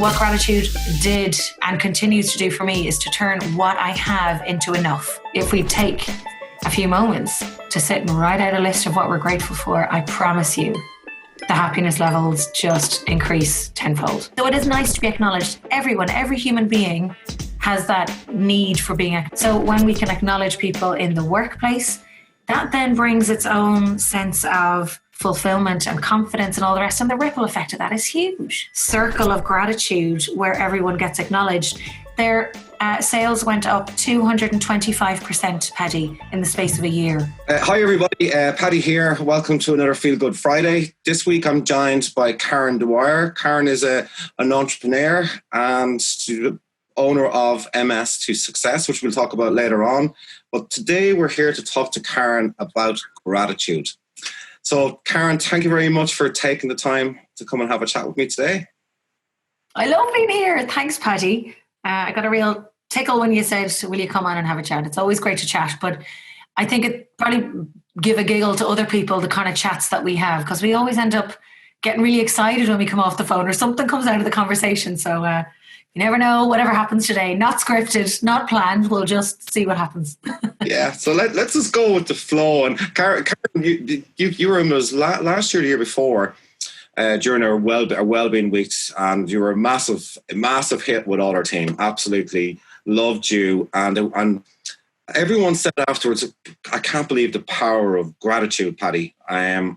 what gratitude did and continues to do for me is to turn what I have into enough. If we take a few moments to sit and write out a list of what we're grateful for, I promise you, the happiness levels just increase tenfold. So it is nice to be acknowledged. Everyone, every human being has that need for being. So when we can acknowledge people in the workplace, that then brings its own sense of fulfillment and confidence and all the rest. And the ripple effect of that is huge. Circle of gratitude where everyone gets acknowledged. Their sales went up 225%, Paddy, in the space of a year. Hi everybody, Paddy here. Welcome to another Feel Good Friday. This week I'm joined by Karen Dwyer. Karen is an entrepreneur and owner of MS to Success, which we'll talk about later on. But today we're here to talk to Karen about gratitude. So Karen, thank you very much for taking the time to come and have a chat with me today. I love being here. Thanks, Paddy. I got a real tickle when you said, will you come on and have a chat? It's always great to chat, but I think it probably give a giggle to other people, the kind of chats that we have, because we always end up getting really excited when we come off the phone or something comes out of the conversation. So you never know, whatever happens today, not scripted, not planned, we'll just see what happens. Yeah, so let's just go with the flow. And Karen, you were in us last year, the year before, during our wellbeing weeks, and you were a massive hit with all our team. Absolutely loved you, and everyone said afterwards, I can't believe the power of gratitude, Paddy. I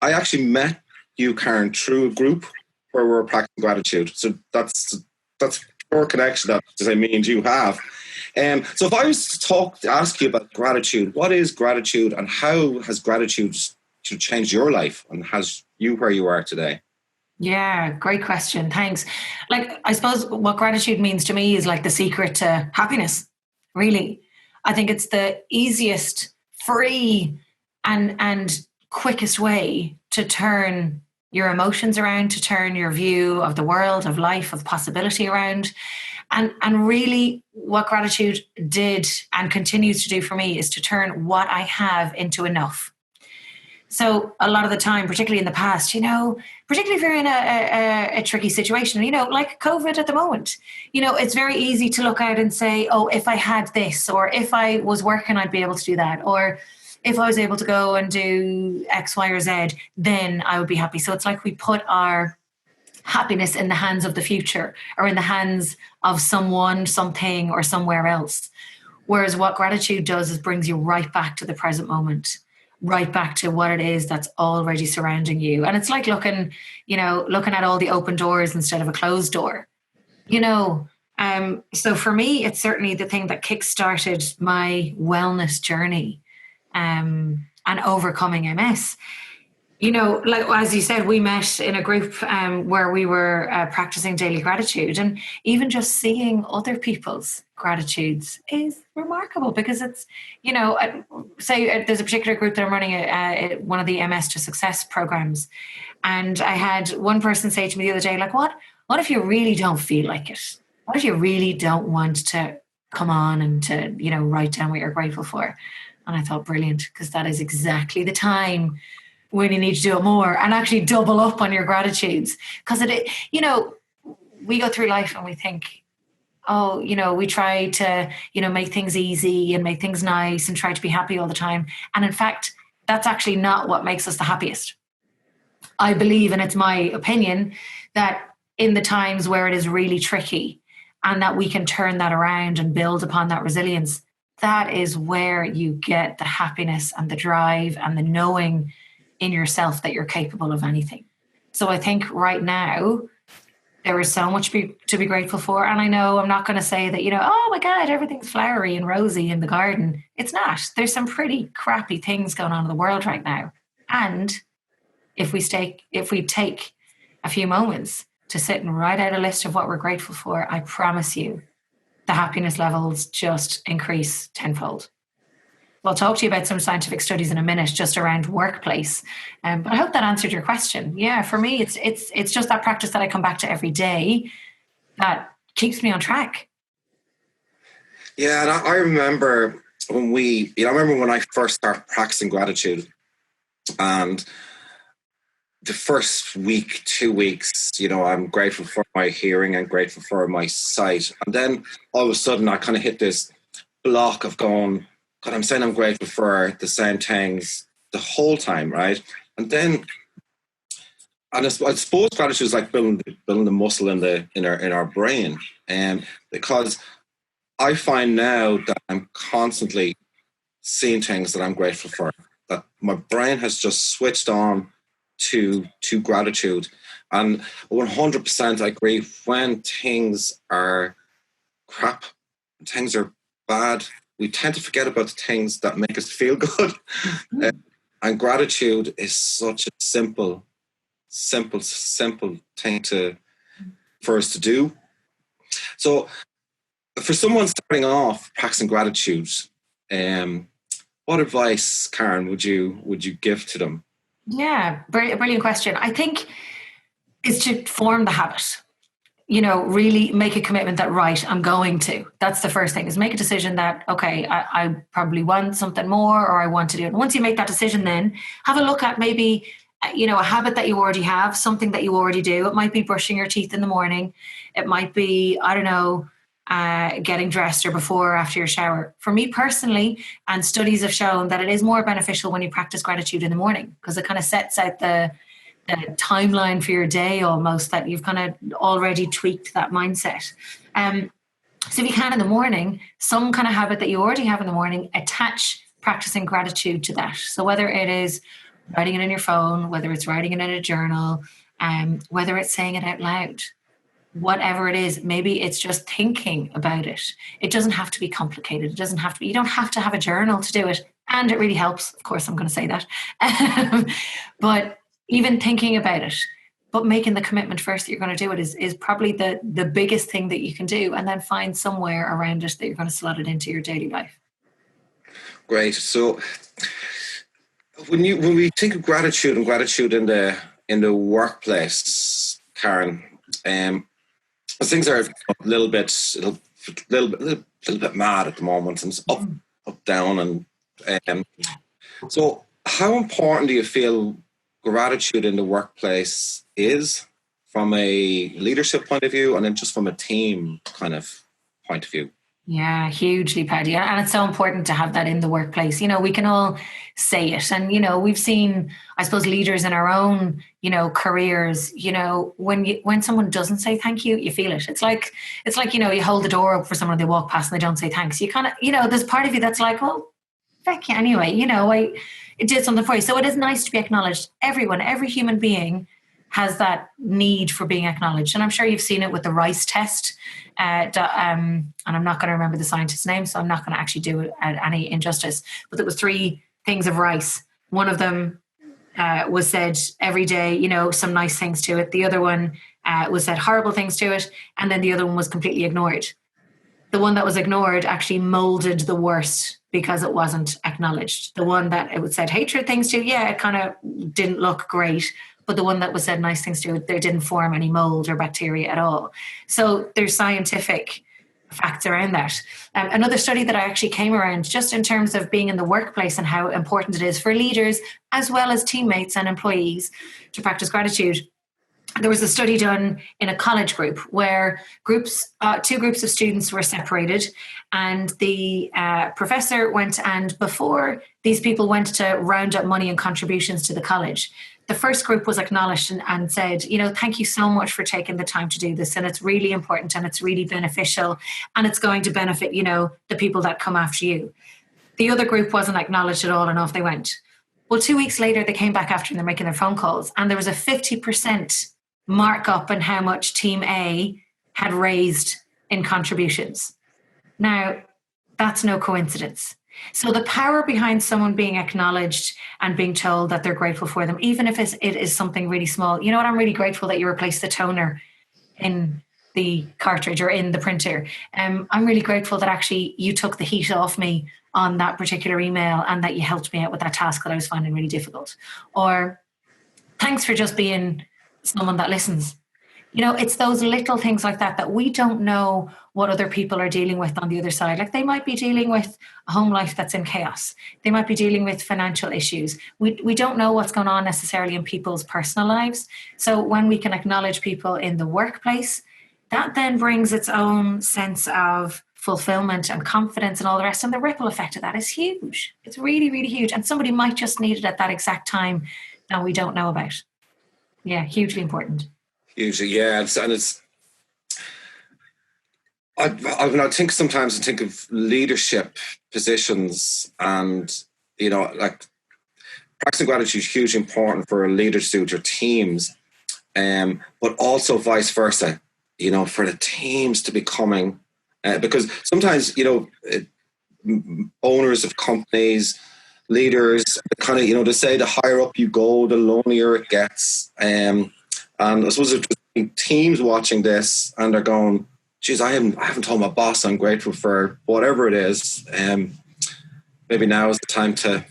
actually met you, Karen, through a group where we're practicing gratitude. So that's pure connection that I mean you have. So if I was to ask you about gratitude, what is gratitude and how has gratitude changed your life and has you where you are today? Yeah, great question. Thanks. Like, I suppose what gratitude means to me is like the secret to happiness, really. I think it's the easiest, free and quickest way to turn your emotions around, to turn your view of the world, of life, of possibility around. And really what gratitude did and continues to do for me is to turn what I have into enough. So a lot of the time, particularly in the past, particularly if you're in a tricky situation, like COVID at the moment, it's very easy to look out and say, oh, if I had this, or if I was working, I'd be able to do that. Or if I was able to go and do X, Y, or Z, then I would be happy. So it's like we put our happiness in the hands of the future or in the hands of someone, something, or somewhere else. Whereas what gratitude does is brings you right back to the present moment, right back to what it is that's already surrounding you. And it's like looking at all the open doors instead of a closed door, So for me, it's certainly the thing that kickstarted my wellness journey and overcoming MS. Like as you said, we met in a group where we were practicing daily gratitude, and even just seeing other people's gratitudes is remarkable because it's, say there's a particular group that I'm running one of the MS to Success programs, and I had one person say to me the other day, like, what if you really don't feel like it? What if you really don't want to come on and to, write down what you're grateful for? And I thought, brilliant, because that is exactly the time when you need to do it more and actually double up on your gratitudes. Because we go through life and we think, we try to, make things easy and make things nice and try to be happy all the time. And in fact, that's actually not what makes us the happiest. I believe, and it's my opinion, that in the times where it is really tricky and that we can turn that around and build upon that resilience, that is where you get the happiness and the drive and the knowing in yourself that you're capable of anything. So I think right now there is so much to be grateful for. And I know I'm not going to say that, oh my God, everything's flowery and rosy in the garden. It's not. There's some pretty crappy things going on in the world right now. And if we take a few moments to sit and write out a list of what we're grateful for, I promise you the happiness levels just increase tenfold. We'll talk to you about some scientific studies in a minute just around workplace. But I hope that answered your question. Yeah, for me, it's just that practice that I come back to every day that keeps me on track. Yeah, and I remember when I first started practicing gratitude, and the first week, 2 weeks, I'm grateful for my hearing and grateful for my sight. And then all of a sudden I kind of hit this block of going, God, I'm saying I'm grateful for the same things the whole time, right? And then, and I suppose gratitude is like building the muscle in our brain, because I find now that I'm constantly seeing things that I'm grateful for, that my brain has just switched on to gratitude. And 100% I agree, when things are crap, things are bad, we tend to forget about the things that make us feel good. And gratitude is such a simple thing for us to do. So for someone starting off practicing gratitude, what advice, Karen, would you give to them? Yeah, brilliant question. I think it's to form the habit. Really make a commitment that, right, I'm going to. That's the first thing, is make a decision that, okay, I probably want something more, or I want to do it. And once you make that decision, then have a look at maybe, a habit that you already have, something that you already do. It might be brushing your teeth in the morning. It might be, I don't know, getting dressed or before or after your shower. For me personally, and studies have shown that it is more beneficial when you practice gratitude in the morning, because it kind of sets out the timeline for your day, almost, that you've kind of already tweaked that mindset. So if you can in the morning, some kind of habit that you already have in the morning, attach practicing gratitude to that. So whether it is writing it in your phone, whether it's writing it in a journal, whether it's saying it out loud, whatever it is, maybe it's just thinking about it. It doesn't have to be complicated. You don't have to have a journal to do it. And it really helps. Of course, I'm going to say that. But even thinking about it, but making the commitment first that you're going to do it is probably the biggest thing that you can do, and then find somewhere around it that you're going to slot it into your daily life. Great. So when we think of gratitude and gratitude in the workplace, Karen, things are a little bit mad at the moment, and it's up, down, and so how important do you feel gratitude in the workplace is, from a leadership point of view, and then just from a team kind of point of view? Yeah, hugely, Paddy. And it's so important to have that in the workplace. We can all say it. And, we've seen, I suppose, leaders in our own, careers, when someone doesn't say thank you, you feel it. It's like, you hold the door up for someone, they walk past and they don't say thanks. You kind of, there's part of you that's like, well, heck yeah, anyway, it did something for you. So it is nice to be acknowledged. Everyone, every human being has that need for being acknowledged. And I'm sure you've seen it with the RICE test. And I'm not going to remember the scientist's name, so I'm not going to actually do it any injustice. But there was 3 things of RICE. One of them was said every day, some nice things to it. The other one was said horrible things to it. And then the other one was completely ignored. The one that was ignored actually molded the worst because it wasn't acknowledged. The one that it said hatred things to, it kind of didn't look great. But the one that was said nice things to, they didn't form any mold or bacteria at all. So there's scientific facts around that. Another study that I actually came around, just in terms of being in the workplace and how important it is for leaders as well as teammates and employees to practice gratitude. There was a study done in a college group where 2 groups of students were separated, and the professor went, and before these people went to round up money and contributions to the college, the first group was acknowledged and said, thank you so much for taking the time to do this. And it's really important, and it's really beneficial, and it's going to benefit, the people that come after you. The other group wasn't acknowledged at all, and off they went. Well, 2 weeks later, they came back after and they're making their phone calls, and there was a 50% markup in how much Team A had raised in contributions. Now, that's no coincidence. So the power behind someone being acknowledged and being told that they're grateful for them, even if it is something really small. You know what? I'm really grateful that you replaced the toner in the cartridge or in the printer. I'm really grateful that actually you took the heat off me on that particular email, and that you helped me out with that task that I was finding really difficult. Or thanks for just being someone that listens. It's those little things like that we don't know what other people are dealing with on the other side. Like they might be dealing with a home life that's in chaos. They might be dealing with financial issues. We don't know what's going on necessarily in people's personal lives. So when we can acknowledge people in the workplace, that then brings its own sense of fulfillment and confidence and all the rest. And the ripple effect of that is huge. It's really, really huge. And somebody might just need it at that exact time that we don't know about. Yeah, hugely important. Usually, yeah, I think of leadership positions, and like practicing gratitude is hugely important for leaders to do with their teams, but also vice versa. For the teams to be coming, because sometimes owners of companies, leaders, kind of they say the higher up you go, the lonelier it gets. And I suppose there's teams watching this and they're going, geez, I haven't told my boss I'm grateful for whatever it is. Maybe now is the time to...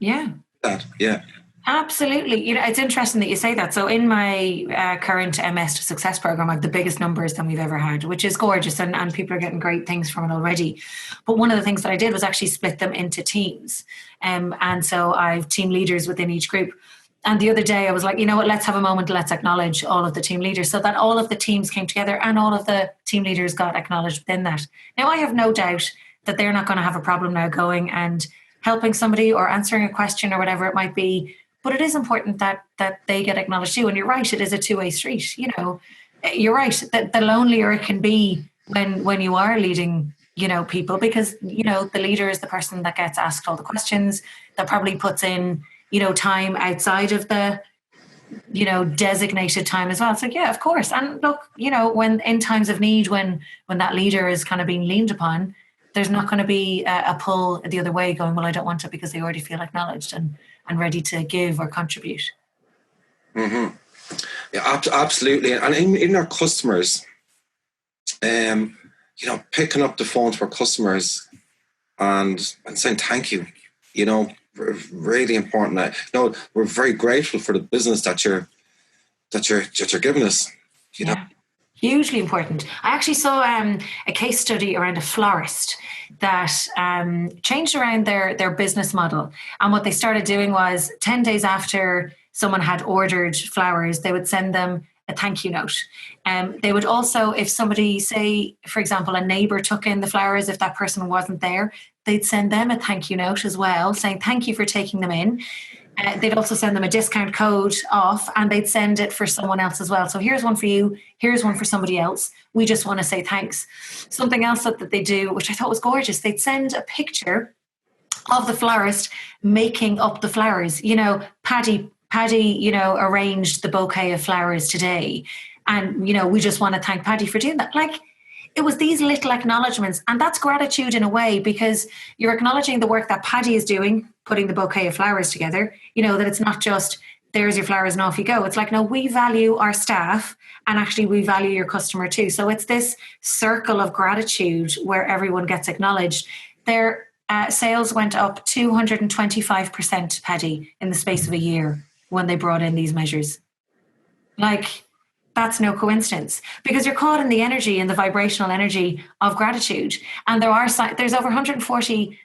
Yeah. That, yeah. Absolutely. It's interesting that you say that. So in my current MS to Success program, I have the biggest numbers than we've ever had, which is gorgeous. And people are getting great things from it already. But one of the things that I did was actually split them into teams. And so I have team leaders within each group. And the other day I was like, you know what, let's have a moment, let's acknowledge all of the team leaders, so that all of the teams came together and all of the team leaders got acknowledged within that. Now, I have no doubt that they're not going to have a problem now going and helping somebody or answering a question or whatever it might be. But it is important that they get acknowledged too. And you're right, it is a two-way street. You're right, that the lonelier it can be when you are leading, people, because, the leader is the person that gets asked all the questions, that probably puts in, time outside of the, designated time as well. So yeah, of course. And look, when in times of need, when that leader is kind of being leaned upon, there's not going to be a pull the other way going, well, I don't want it, because they already feel acknowledged and ready to give or contribute. Mm-hmm. Yeah, absolutely. And in our customers, picking up the phone to our customers and saying thank you, really important. We're very grateful for the business that you're giving us. Yeah. Hugely important. I actually saw a case study around a florist that changed around their business model. And what they started doing was 10 days after someone had ordered flowers, they would send them a thank you note. They would also, if somebody, say, for example, a neighbour took in the flowers, if that person wasn't there, they'd send them a thank you note as well, saying thank you for taking them in. They'd also send them a discount code off, and they'd send it for someone else as well. So here's one for you, here's one for somebody else. We just want to say thanks. Something else that they do, which I thought was gorgeous, they'd send a picture of the florist making up the flowers. Paddy, arranged the bouquet of flowers today. And, we just want to thank Paddy for doing that. Like, it was these little acknowledgements, and that's gratitude in a way, because you're acknowledging the work that Paddy is doing, putting the bouquet of flowers together, that it's not just, there's your flowers and off you go. It's like, no, we value our staff, and actually we value your customer too. So it's this circle of gratitude where everyone gets acknowledged. Their sales went up 225%, Paddy, in the space of a year when they brought in these measures. Like, that's no coincidence, because you're caught in the energy and the vibrational energy of gratitude. And there's over 140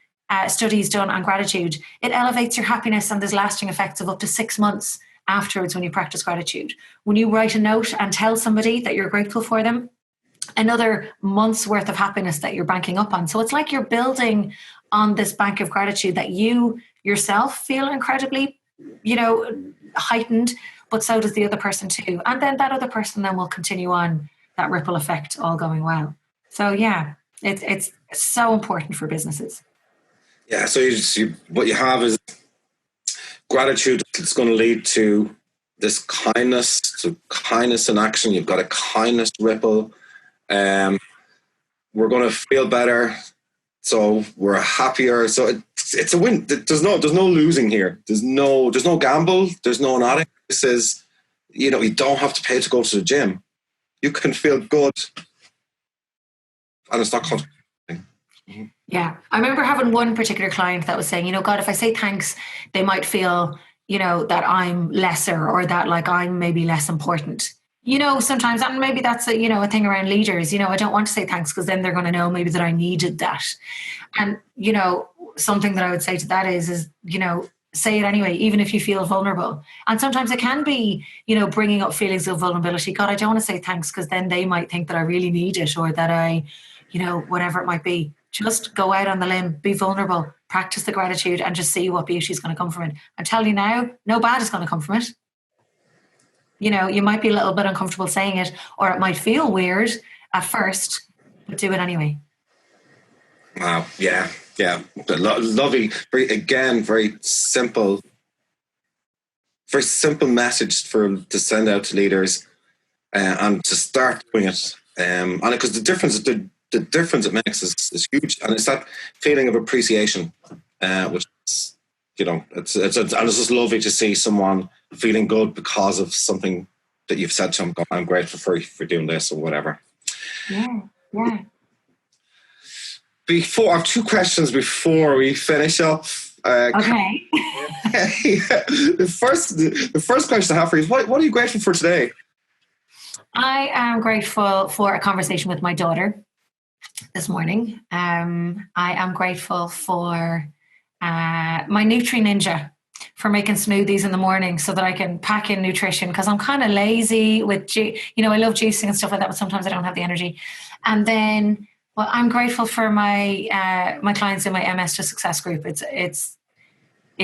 studies done on gratitude. It elevates your happiness, and there's lasting effects of up to 6 months afterwards when you practice gratitude. When you write a note and tell somebody that you're grateful for them, another month's worth of happiness that you're banking up on. So it's like you're building on this bank of gratitude that you yourself feel incredibly, heightened, but so does the other person too. And then that other person then will continue on that ripple effect, all going well. So yeah, it's so important for businesses. Yeah, so what you have is gratitude. It's going to lead to this kindness, in action. You've got a kindness ripple. We're going to feel better, so we're happier. So it's a win. There's no losing here. There's no gamble. There's no nothing. This is, you don't have to pay to go to the gym. You can feel good, and it's not costing. Yeah, I remember having one particular client that was saying, God, if I say thanks, they might feel, that I'm lesser, or that like I'm maybe less important. sometimes, and maybe that's a thing around leaders, I don't want to say thanks because then they're going to know maybe that I needed that. And, something that I would say to that is, say it anyway, even if you feel vulnerable. And sometimes it can be, bringing up feelings of vulnerability. God, I don't want to say thanks because then they might think that I really need it, or that I, whatever it might be. Just go out on the limb, be vulnerable, practice the gratitude, and just see what beauty is going to come from it. I'm telling you now, no bad is going to come from it. You might be a little bit uncomfortable saying it, or it might feel weird at first, but do it anyway. Wow. Yeah. Yeah. Lovely. Very simple message to send out to leaders, and to start doing it. And because the difference it makes is huge. And it's that feeling of appreciation, which is, it's just lovely to see someone feeling good because of something that you've said to them. I'm grateful for doing this or whatever. Yeah. Yeah. I have two questions before we finish up. Okay. The first question I have for you is, what are you grateful for today? I am grateful for a conversation with my daughter this morning. I am grateful for my Nutri Ninja for making smoothies in the morning so that I can pack in nutrition, because I'm kind of lazy with, I love juicing and stuff like that, but sometimes I don't have the energy. And then, well, I'm grateful for my my clients in my MS to Success group. It's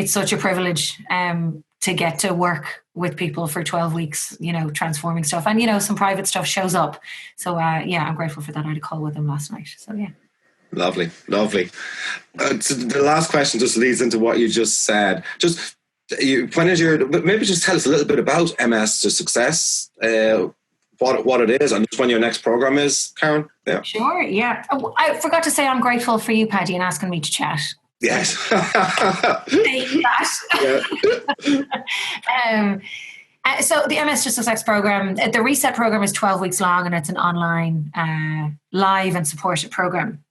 such a privilege to get to work with people for 12 weeks, transforming stuff. And, some private stuff shows up. So, I'm grateful for that. I had a call with them last night. So, yeah. Lovely. So the last question just leads into what you just said. Maybe just tell us a little bit about MS to Success, what it is, and just when your next program is, Karen. Yeah. Sure. Yeah. I forgot to say I'm grateful for you, Paddy, and asking me to chat. Yes. So the MS to Success program, the Reset program is 12 weeks long, and it's an online, live and supported program.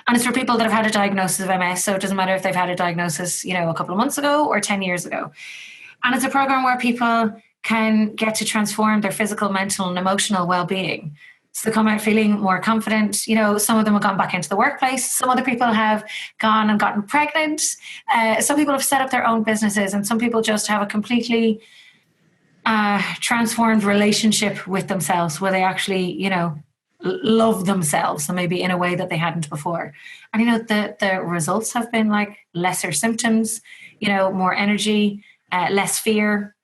And it's for people that have had a diagnosis of MS. So it doesn't matter if they've had a diagnosis, a couple of months ago or 10 years ago. And it's a program where people can get to transform their physical, mental, and emotional well-being. So they come out feeling more confident. Some of them have gone back into the workplace. Some other people have gone and gotten pregnant. Some people have set up their own businesses, and some people just have a completely transformed relationship with themselves, where they actually, love themselves, and maybe in a way that they hadn't before. And, the results have been like lesser symptoms, more energy, less fear.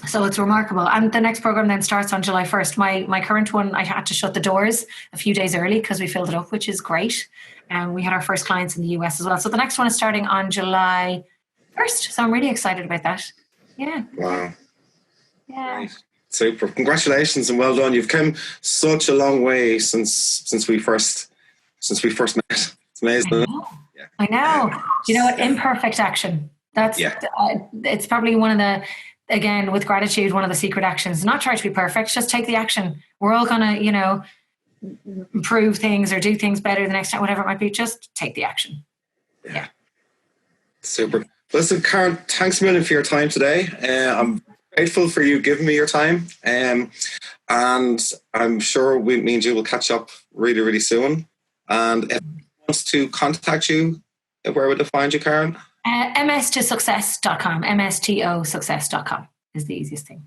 So it's remarkable. And the next program then starts on July 1st. My current one, I had to shut the doors a few days early because we filled it up, which is great. And we had our first clients in the US as well. So the next one is starting on July 1st. So I'm really excited about that. Yeah. Wow. Yeah. Right. Super. Congratulations and well done. You've come such a long way since we first met. It's amazing. I know. You know what? Imperfect action. That's it's probably one of the, again, with gratitude, one of the secret actions. Not try to be perfect, just take the action. We're all gonna, improve things or do things better the next time, whatever it might be. Just take the action. Yeah. Super. Listen, Karen, thanks a million for your time today. I'm grateful for you giving me your time. And I'm sure me and you will catch up really, really soon. And if anyone wants to contact you, where would they find you, Karen? mstosuccess.com. mstosuccess.com is the easiest thing.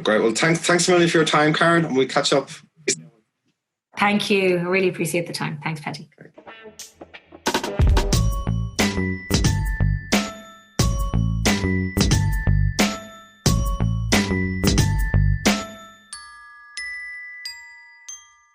Great. Well, thanks a million for your time, Karen, and we'll catch up. Thank you. I really appreciate the time. Thanks, Paddy.